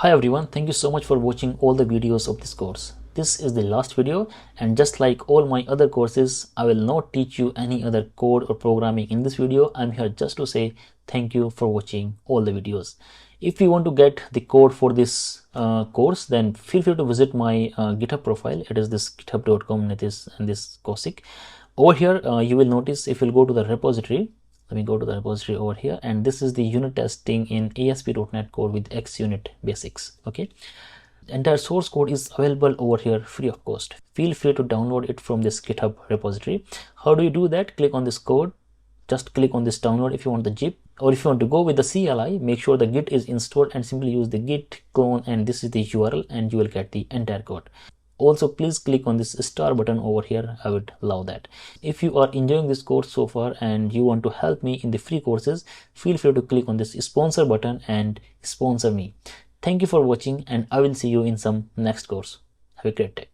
Hi everyone, thank you so much for watching all the videos of this course. This is the last video, and just like all my other courses, I will not teach you any other code or programming in this video. I'm here just to say thank you for watching all the videos. If you want to get the code for this course, then feel free to visit my GitHub profile. It is this github.com and this Cossack. Over here, you will notice if you'll go to the repository. Let me go to the repository over here, and this is the unit testing in ASP.NET Core with xUnit basics. Okay, the entire source code is available over here free of cost. Feel free to download it from this GitHub repository. How do you do that? Click on this code, just click on this download if you want the zip, or if you want to go with the CLI, make sure the git is installed and simply use the git clone, and this is the URL, and you will get the entire code. Also, please click on this star button over here. I would love that. If you are enjoying this course so far and you want to help me in the free courses, feel free to click on this sponsor button and sponsor me. Thank you for watching, and I will see you in some next course. Have a great day.